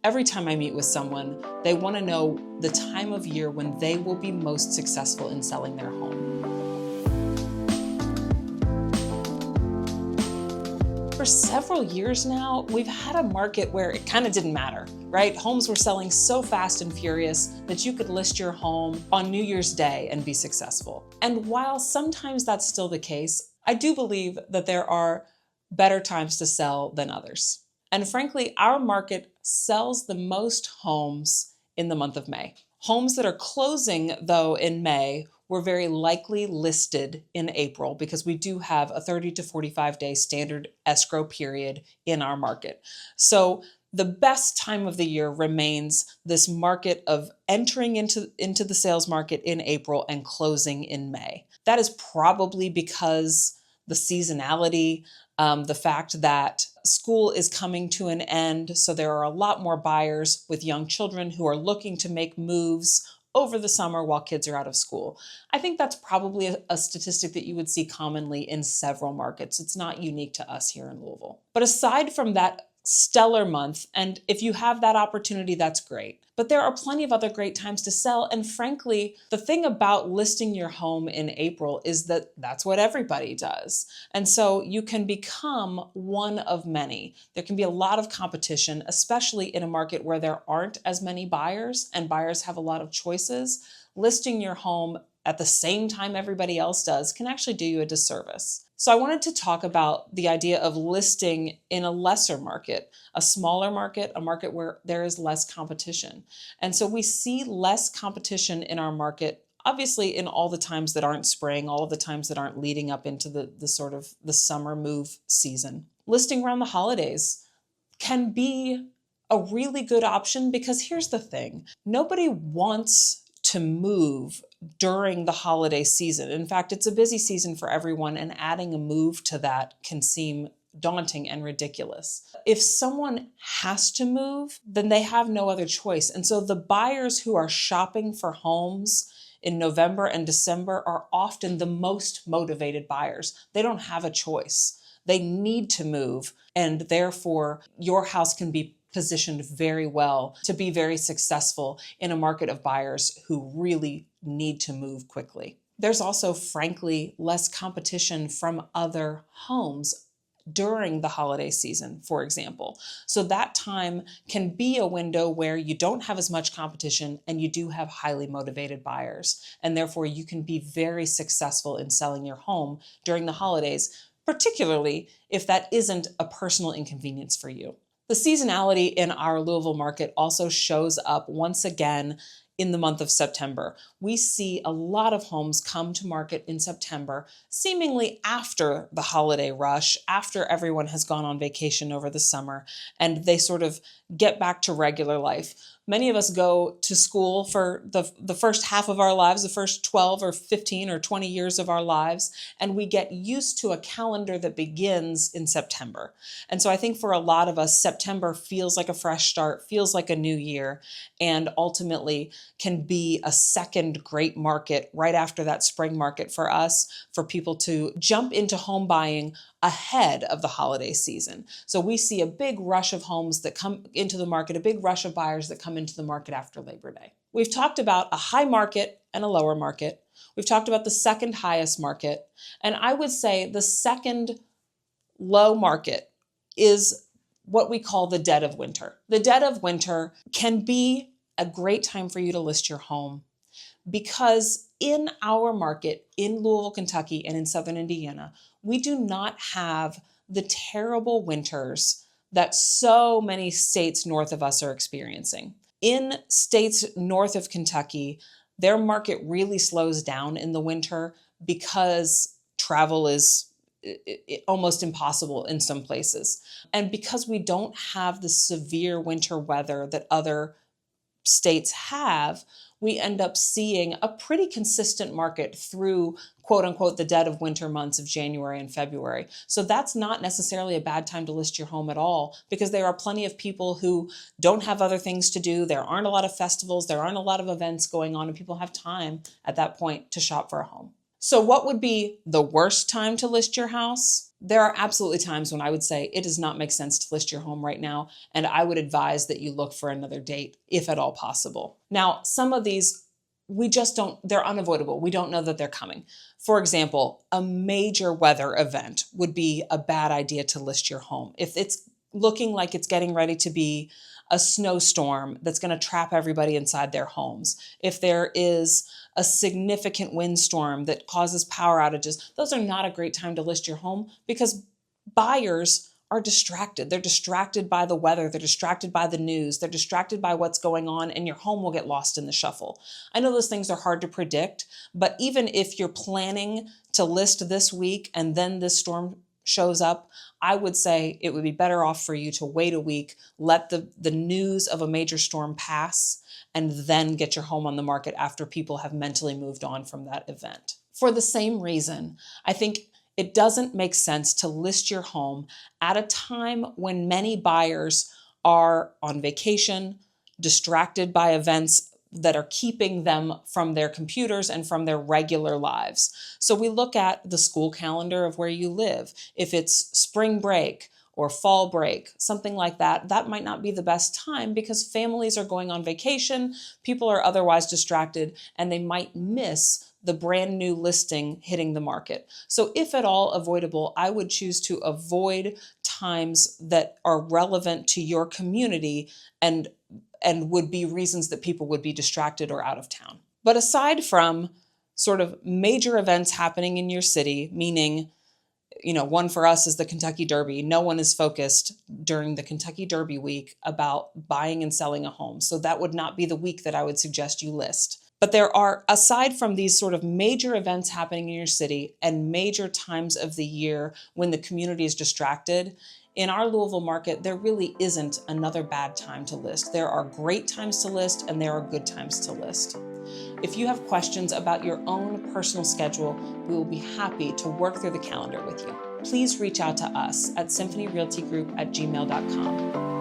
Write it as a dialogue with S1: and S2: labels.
S1: Every time I meet with someone, they want to know the time of year when they will be most successful in selling their home. For several years now, we've had a market where it kind of didn't matter, right? Homes were selling so fast and furious that you could list your home on New Year's Day and be successful. And while sometimes that's still the case, I do believe that there are better times to sell than others. And frankly, our market sells the most homes in the month of May. Homes that are closing, though, in May were very likely listed in April because we do have a 30 to 45 day standard escrow period in our market. So the best time of the year remains this market of entering into the sales market in April and closing in May. That is probably because the seasonality, the fact that school is coming to an end, so there are a lot more buyers with young children who are looking to make moves over the summer while kids are out of school. I think that's probably a statistic that you would see commonly in several markets. It's not unique to us here in Louisville. But aside from that stellar month, and if you have that opportunity, that's great. But there are plenty of other great times to sell. And frankly, the thing about listing your home in April is that that's what everybody does. And so you can become one of many. There can be a lot of competition, especially in a market where there aren't as many buyers and buyers have a lot of choices. Listing your home at the same time everybody else does can actually do you a disservice. So I wanted to talk about the idea of listing in a lesser market, a smaller market, a market where there is less competition. And so we see less competition in our market, obviously in all the times that aren't spring, all of the times that aren't leading up into the sort of the summer move season. Listing around the holidays can be a really good option because here's the thing, nobody wants to move during the holiday season. In fact, it's a busy season for everyone, and adding a move to that can seem daunting and ridiculous. If someone has to move, then they have no other choice. And so the buyers who are shopping for homes in November and December are often the most motivated buyers. They don't have a choice. They need to move, and therefore your house can be positioned very well to be very successful in a market of buyers who really need to move quickly. There's also, frankly, less competition from other homes during the holiday season, for example. So that time can be a window where you don't have as much competition and you do have highly motivated buyers. And therefore you can be very successful in selling your home during the holidays, particularly if that isn't a personal inconvenience for you. The seasonality in our Louisville market also shows up once again in the month of September. We see a lot of homes come to market in September, seemingly after the holiday rush, after everyone has gone on vacation over the summer, and they sort of get back to regular life. Many of us go to school for the first half of our lives, the first 12 or 15 or 20 years of our lives, and we get used to a calendar that begins in September. And so I think for a lot of us, September feels like a fresh start, feels like a new year, and ultimately can be a second great market right after that spring market for us, for people to jump into home buying ahead of the holiday season. So we see a big rush of homes that come into the market, a big rush of buyers that come into the market after Labor Day. We've talked about a high market and a lower market. We've talked about the second highest market. And I would say the second low market is what we call the dead of winter. The dead of winter can be a great time for you to list your home because in our market in Louisville, Kentucky, and in Southern Indiana, we do not have the terrible winters that so many states north of us are experiencing. In states north of Kentucky, their market really slows down in the winter because travel is almost impossible in some places. And because we don't have the severe winter weather that other states have, we end up seeing a pretty consistent market through quote unquote the dead of winter months of January and February. So that's not necessarily a bad time to list your home at all because there are plenty of people who don't have other things to do. There aren't a lot of festivals, there aren't a lot of events going on, and people have time at that point to shop for a home. So what would be the worst time to list your house? There are absolutely times when I would say it does not make sense to list your home right now, and I would advise that you look for another date, if at all possible. Now, some of these, we just don't, they're unavoidable. We don't know that they're coming. For example, a major weather event would be a bad idea to list your home. If it's looking like it's getting ready to be a snowstorm that's going to trap everybody inside their homes, if there is a significant windstorm that causes power outages, those are not a great time to list your home because buyers are distracted. They're distracted by the weather. They're distracted by the news. They're distracted by what's going on, and your home will get lost in the shuffle. I know those things are hard to predict, but even if you're planning to list this week and then this storm shows up, I would say it would be better off for you to wait a week, let the news of a major storm pass, and then get your home on the market after people have mentally moved on from that event. For the same reason, I think it doesn't make sense to list your home at a time when many buyers are on vacation, distracted by events that are keeping them from their computers and from their regular lives. So we look at the school calendar of where you live. If it's spring break or fall break, something like that, that might not be the best time because families are going on vacation, people are otherwise distracted, and they might miss the brand new listing hitting the market. So if at all avoidable, I would choose to avoid times that are relevant to your community and would be reasons that people would be distracted or out of town. But aside from sort of major events happening in your city, meaning, one for us is the Kentucky Derby. No one is focused during the Kentucky Derby week about buying and selling a home. So that would not be the week that I would suggest you list. But there are, aside from these sort of major events happening in your city and major times of the year when the community is distracted, in our Louisville market, there really isn't another bad time to list. There are great times to list and there are good times to list. If you have questions about your own personal schedule, we will be happy to work through the calendar with you. Please reach out to us at symphonyrealtygroup@gmail.com.